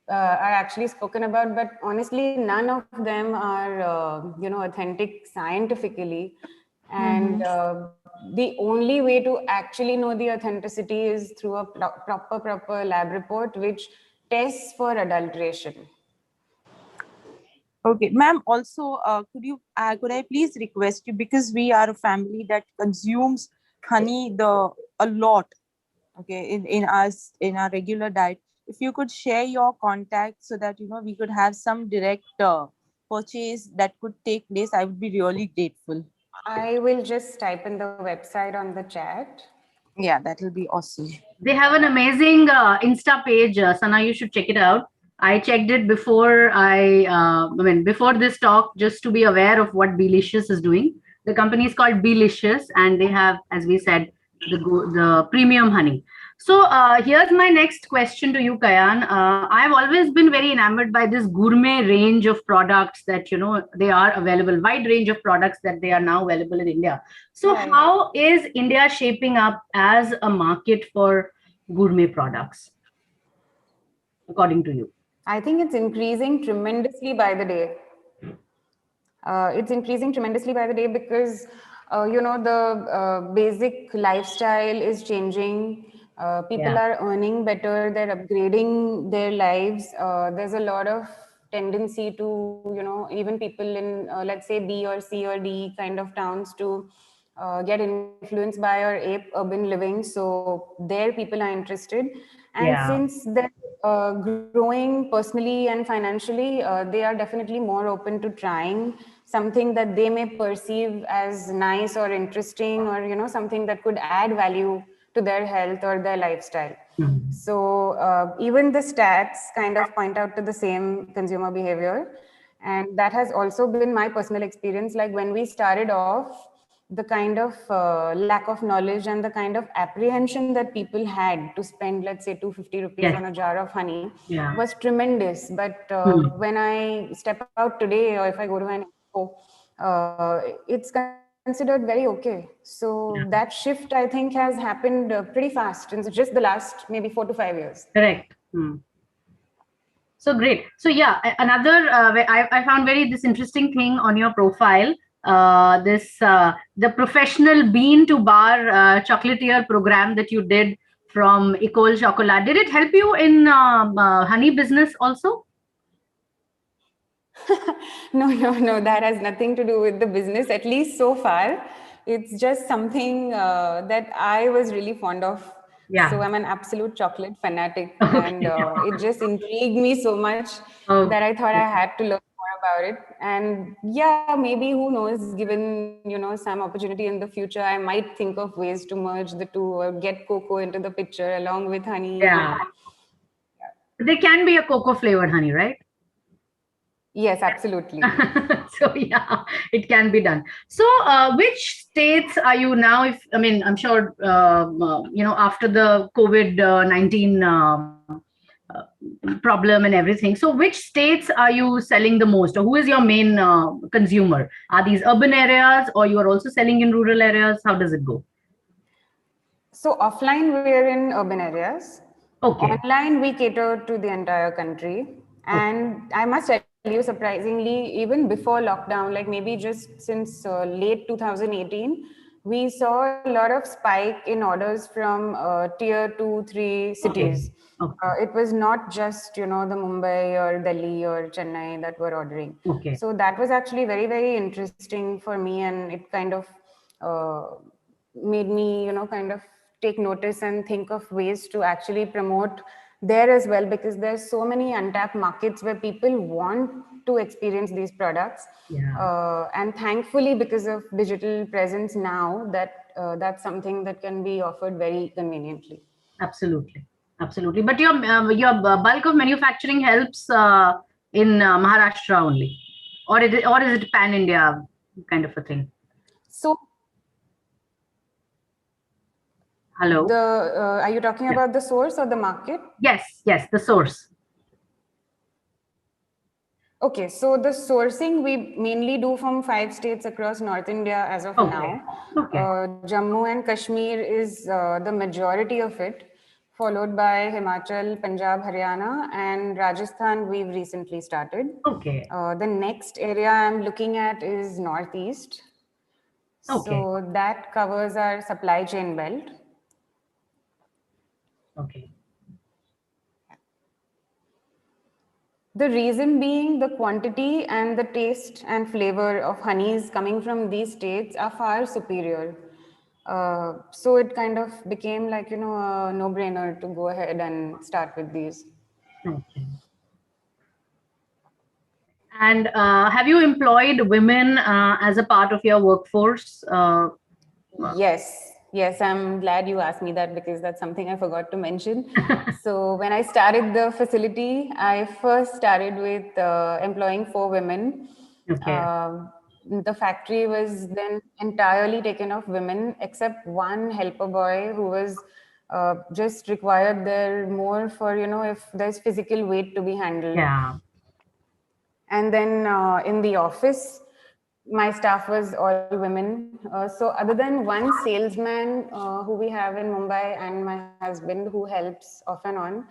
E: are actually spoken about, but honestly, none of them are, authentic scientifically. And the only way to actually know the authenticity is through a proper lab report, which tests for adulteration.
F: Okay, ma'am. Also, could I please request you, because we are a family that consumes honey a lot, okay, in our regular diet. If you could share your contact so that we could have some direct purchase that could take place, I would be really grateful.
E: I will just type in the website on the chat.
F: Yeah, that will be awesome.
B: They have an amazing Insta page, Sana. You should check it out. I checked it before before this talk, just to be aware of what Belicious is doing. The company is called Belicious, and they have, as we said, the premium honey. So here's my next question to you, Kayan. I've always been very enamored by this gourmet range of products that, they are available, wide range of products that they are now available in India. So how is India shaping up as a market for gourmet products, according to you?
E: I think it's increasing tremendously by the day. It's increasing tremendously by the day because, the basic lifestyle is changing. People are earning better, they're upgrading their lives. There's a lot of tendency to, even people in, let's say, B or C or D kind of towns to get influenced by or ape urban living. So there people are interested. And since they're growing personally and financially, they are definitely more open to trying something that they may perceive as nice or interesting, or something that could add value to their health or their lifestyle. So even the stats kind of point out to the same consumer behavior. And that has also been my personal experience. Like when we started off, the kind of lack of knowledge and the kind of apprehension that people had to spend, let's say, 250 rupees on a jar of honey was tremendous. But when I step out today, or if I go to an expo, it's considered very okay. So that shift, I think, has happened pretty fast in just the last maybe 4 to 5 years.
B: Correct. So great. So yeah, another I found this interesting thing on your profile. The professional bean to bar chocolatier program that you did from Ecole Chocolat. Did it help you in honey business also?
E: No, that has nothing to do with the business, at least so far. It's just something that I was really fond of. So I'm an absolute chocolate fanatic, and it just intrigued me so much that I thought I had to learn more about it. And yeah, maybe, who knows, given some opportunity in the future, I might think of ways to merge the two or get cocoa into the picture along with honey.
B: There can be a cocoa flavored honey, right?
E: Yes, absolutely.
B: So yeah, it can be done. So which states are you now? I'm sure after the COVID-19 problem and everything. So which states are you selling the most, or who is your main consumer? Are these urban areas, or you are also selling in rural areas? How does it go?
E: So offline, we're in urban areas.
B: Okay.
E: Online, we cater to the entire country. And I must tell you, surprisingly, even before lockdown, like maybe just since late 2018, we saw a lot of spike in orders from tier 2, 3 cities.
B: Okay.
E: It was not just, the Mumbai or Delhi or Chennai that were ordering.
B: Okay.
E: So that was actually very, very interesting for me, and it kind of made me, kind of take notice and think of ways to actually promote there as well, because there's so many untapped markets where people want to experience these products.
B: Yeah.
E: And thankfully, because of digital presence now, that's something that can be offered very conveniently.
B: Absolutely. Absolutely. But your bulk of manufacturing helps in Maharashtra only, or is it pan India kind of a thing?
E: So
B: hello.
E: Are you talking about the source or the market?
B: Yes, the source.
E: Okay, so the sourcing we mainly do from 5 states across North India as of now.
B: Okay.
E: Jammu and Kashmir is the majority of it, followed by Himachal, Punjab, Haryana, and Rajasthan we've recently started.
B: Okay.
E: The next area I'm looking at is Northeast.
B: Okay.
E: So that covers our supply chain belt.
B: Okay.
E: The reason being the quantity and the taste and flavor of honeys coming from these states are far superior. So it kind of became like, a no-brainer to go ahead and start with these.
B: Okay. And have you employed women as a part of your workforce?
E: Yes, I'm glad you asked me that, because that's something I forgot to mention. So when I started the facility, I first started with employing 4 women.
B: Okay.
E: The factory was then entirely taken of women, except one helper boy who was just required there more for, if there's physical weight to be handled.
B: Yeah.
E: And then in the office, my staff was all women. So other than one salesman who we have in Mumbai and my husband who helps off and on,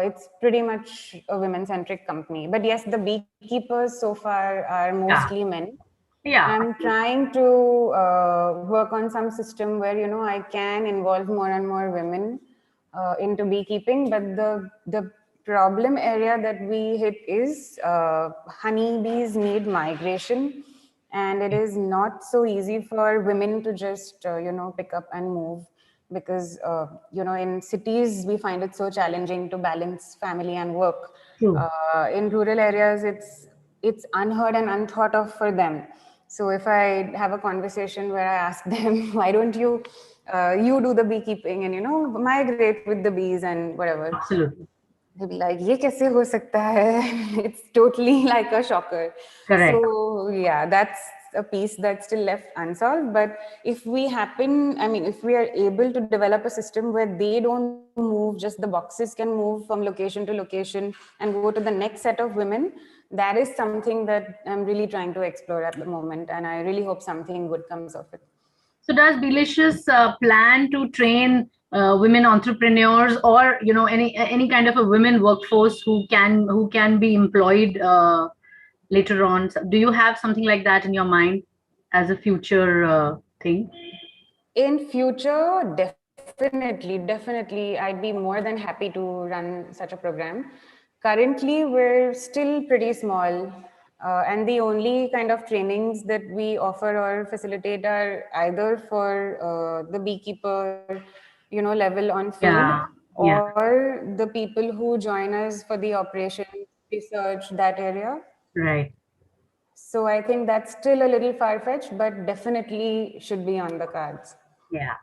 E: it's pretty much a women-centric company. But yes, the beekeepers so far are mostly men.
B: Yeah.
E: I'm trying to work on some system where, I can involve more and more women into beekeeping. But the problem area that we hit is honeybees need migration. And it is not so easy for women to just, pick up and move, because, in cities, we find it so challenging to balance family and work. In rural areas, it's unheard and unthought of for them. So if I have a conversation where I ask them, why don't you do the beekeeping and, migrate with the bees and whatever.
B: Absolutely.
E: They'll be like, ye kaise ho sakta hai? It's totally like a shocker.
B: Correct.
E: So yeah, that's a piece that's still left unsolved. But if we are able to develop a system where they don't move, just the boxes can move from location to location and go to the next set of women, that is something that I'm really trying to explore at the moment. And I really hope something good comes of it.
B: So does Belicious plan to train women entrepreneurs, or any kind of a women workforce who can be employed later on? Do you have something like that in your mind as a future thing?
E: In future, definitely, I'd be more than happy to run such a program. Currently, we're still pretty small. And the only kind of trainings that we offer or facilitate are either for the beekeeper, level on field, or the people who join us for the operation, research, that area.
B: Right.
E: So I think that's still a little far-fetched, but definitely should be on the cards.
B: Yeah.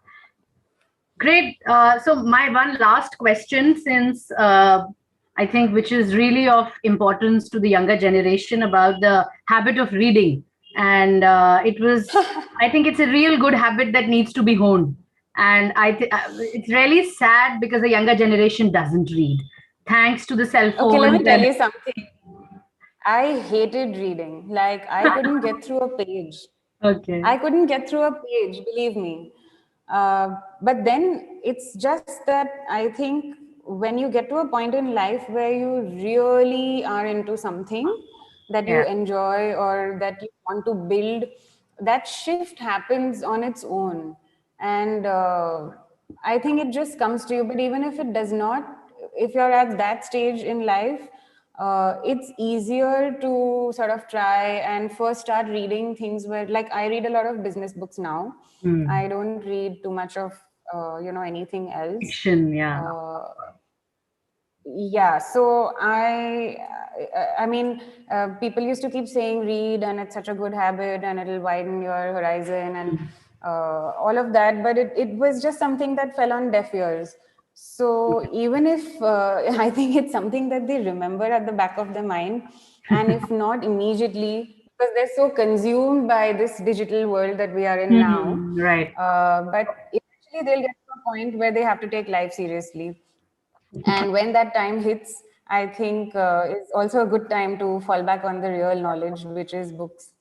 B: Great. So my one last question, since I think which is really of importance to the younger generation, about the habit of reading. And I think it's a real good habit that needs to be honed. And it's really sad because the younger generation doesn't read. thanks to the cell phone.
E: Okay, let me tell you something. I hated reading. Like, I couldn't get through a page.
B: Okay.
E: I couldn't get through a page, believe me. But then it's just that I think when you get to a point in life where you really are into something that you enjoy or that you want to build, that shift happens on its own. And I think it just comes to you. But even if it does not, if you're at that stage in life, it's easier to sort of try and first start reading things where, like, I read a lot of business books now. I don't read too much of, anything else.
B: Fiction, yeah.
E: Yeah, so I mean, people used to keep saying read and it's such a good habit and it'll widen your horizon and all of that, but it was just something that fell on deaf ears. So even if I think it's something that they remember at the back of their mind, and if not immediately, because they're so consumed by this digital world that we are in now.
B: Right.
E: But eventually they'll get to a point where they have to take life seriously. And when that time hits, I think it's also a good time to fall back on the real knowledge, which is books.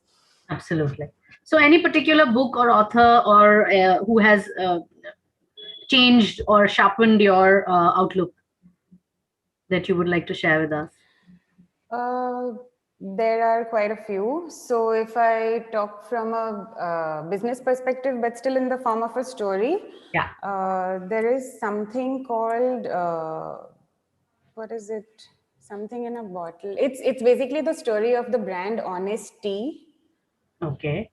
B: Absolutely. So any particular book or author or who has changed or sharpened your outlook that you would like to share with us?
E: There are quite a few. So if I talk from a business perspective, but still in the form of a story, there is something called, what is it? Something in a bottle. It's basically the story of the brand Honest Tea.
B: Okay.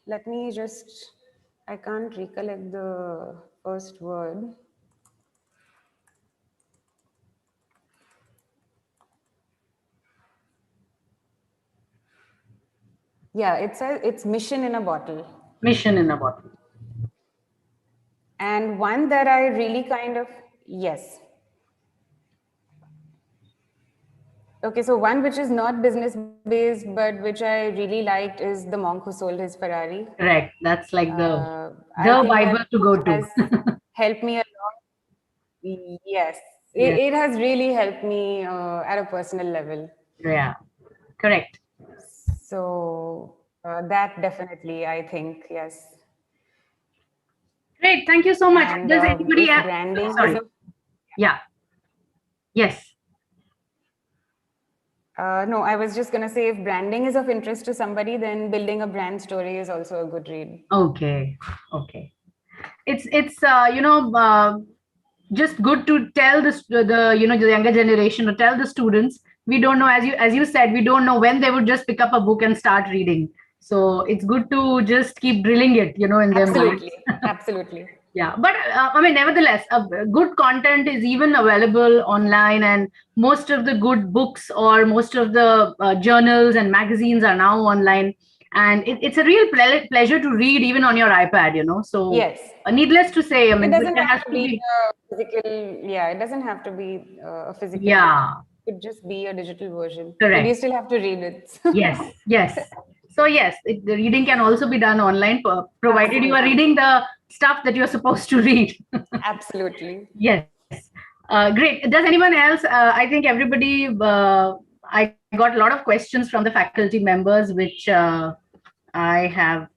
E: Let me just, I can't recollect the first word. Yeah, it's Mission in a Bottle.
B: Mission in a Bottle.
E: And one that I really kind of, yes. Okay, so one which is not business based, but which I really liked is The Monk Who Sold His Ferrari.
B: Correct. That's like the Bible to go to.
E: Has helped me a lot. Yes, it has really helped me at a personal level.
B: Yeah, correct.
E: So that definitely, I think, yes.
B: Great, thank you so much.
E: And,
B: does anybody else?
E: Branding?
B: Sorry. Yeah. Yes.
E: No, I was just going to say, if branding is of interest to somebody, then building a brand story is also a good read.
B: Okay. Okay. It's just good to tell the younger generation, or tell the students. We don't know, as you said, we don't know when they would just pick up a book and start reading. So it's good to just keep drilling it, in their minds.
E: Absolutely.
B: Yeah, but I mean, nevertheless, good content is even available online, and most of the good books or most of the journals and magazines are now online, and it's a real pleasure to read even on your iPad, So
E: yes,
B: needless to say, I mean,
E: it doesn't have to be a physical. Yeah, it doesn't have to be a physical.
B: Yeah,
E: it could just be a digital version.
B: Correct.
E: But you still have to read it.
B: Yes. So yes, the reading can also be done online, provided you are reading the stuff that you're supposed to read.
E: Absolutely.
B: Yes. Great. Does anyone else? I think everybody. I got a lot of questions from the faculty members, which I have,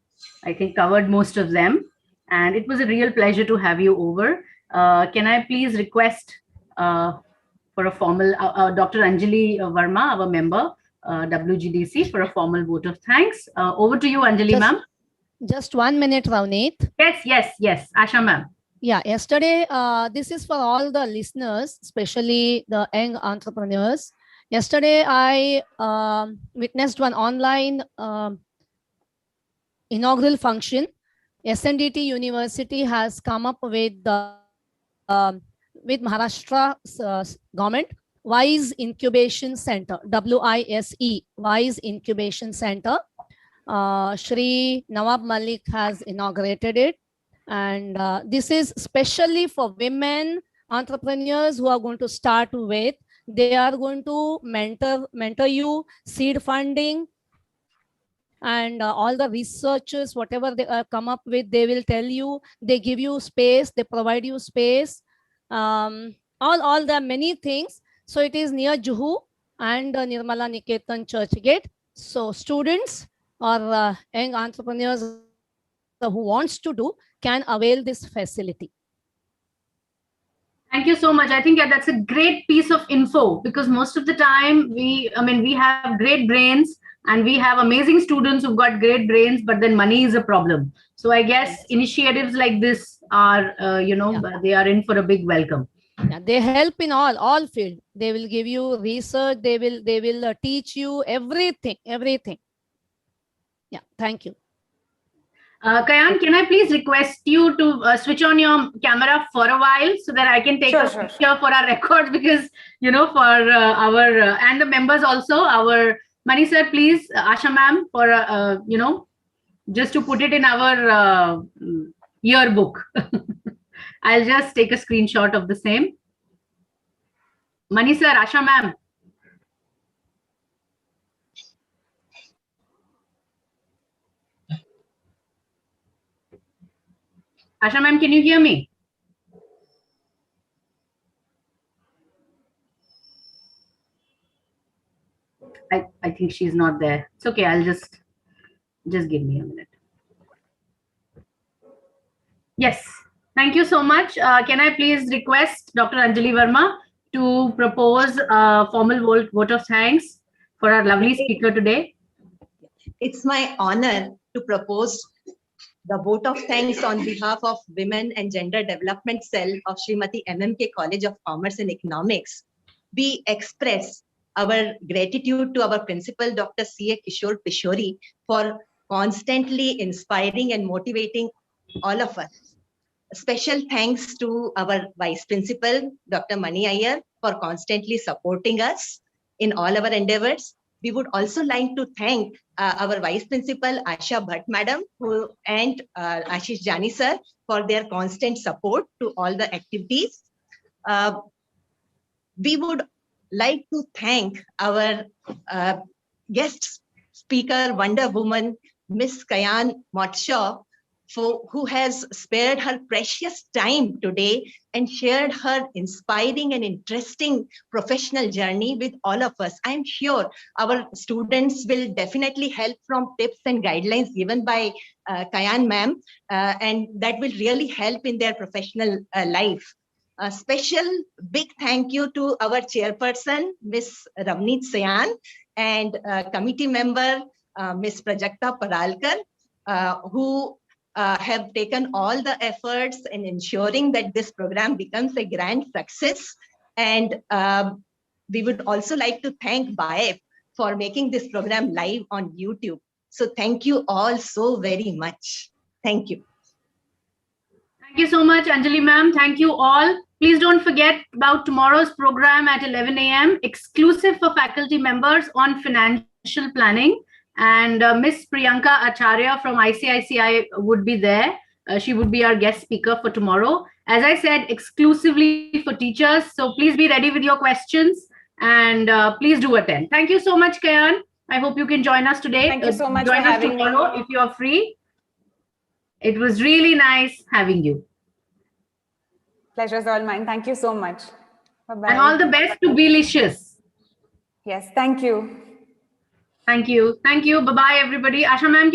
B: I think, covered most of them. And it was a real pleasure to have you over. Can I please request for a formal, Dr. Anjali Verma, our member, WGDC, for a formal vote of thanks. Over to you, Anjali ma'am.
G: Just 1 minute, Ravneet.
B: Yes. Asha ma'am.
G: Yeah, yesterday, this is for all the listeners, especially the young entrepreneurs. Yesterday, I witnessed one online inaugural function. SNDT University has come up with the with Maharashtra government WISE Incubation Center, WISE, WISE Incubation Center. Shri Nawab Malik has inaugurated it. And this is especially for women entrepreneurs who are going to start with. They are going to mentor you, seed funding, and all the researchers, whatever they come up with, they will tell you, they give you space, they provide you space. all there are many things. So it is near Juhu and Nirmala Niketan Church Gate. So students or young entrepreneurs who wants to do can avail this facility.
B: Thank you so much. I think that's a great piece of info, because most of the time we have great brains and we have amazing students who've got great brains, but then money is a problem. So I guess initiatives like this are, they are in for a big welcome.
G: Yeah, they help in all field. They will give you research. They will teach you everything. Yeah, thank you.
B: Kayan, can I please request you to switch on your camera for a while so that I can take a picture for our records, because, for our, and the members also, our Mani sir, please, Asha ma'am, for, just to put it in our yearbook. I'll just take a screenshot of the same. Mani sir, Asha ma'am. Asha ma'am, can you hear me? I think she's not there. It's okay. I'll just give me a minute. Yes. Thank you so much. Can I please request Dr. Anjali Verma to propose a formal vote of thanks for our lovely speaker today?
D: It's my honor to propose the vote of thanks on behalf of Women and Gender Development Cell of Srimati MMK College of Commerce and Economics. We express our gratitude to our principal, Dr. C.A. Kishore Pishori, for constantly inspiring and motivating all of us. Special thanks to our vice principal, Dr. Mani Iyer, for constantly supporting us in all our endeavors. We would also like to thank our vice principal, Asha Bhatt madam, and Ashish Jani sir for their constant support to all the activities. We would like to thank our guest speaker, Wonder Woman, Miss Kayan Motashaw, who has spared her precious time today and shared her inspiring and interesting professional journey with all of us. I'm sure our students will definitely help from tips and guidelines given by Kayan ma'am, and that will really help in their professional life. A special big thank you to our chairperson, Ms. Ravneet Sayan, and committee member, Ms. Prajakta Paralkar, who have taken all the efforts in ensuring that this program becomes a grand success. And we would also like to thank BAEF for making this program live on YouTube. So thank you all so very much. Thank you.
B: Thank you so much, Anjali ma'am. Thank you all. Please don't forget about tomorrow's program at 11 a.m. exclusive for faculty members on financial planning. And Miss Priyanka Acharya from ICICI would be there. She would be our guest speaker for tomorrow. As I said, exclusively for teachers. So please be ready with your questions and please do attend. Thank you so much, Kayan. I hope you can join us today.
E: Thank you so much
B: join
E: for
B: us
E: having
B: tomorrow
E: me.
B: if you are free. It was really nice having you.
E: Pleasure's all mine. Thank you so much. Bye-bye.
B: And all the best to Belicious.
E: Yes, thank you.
B: Thank you. Thank you. Bye-bye, everybody. Asha ma'am.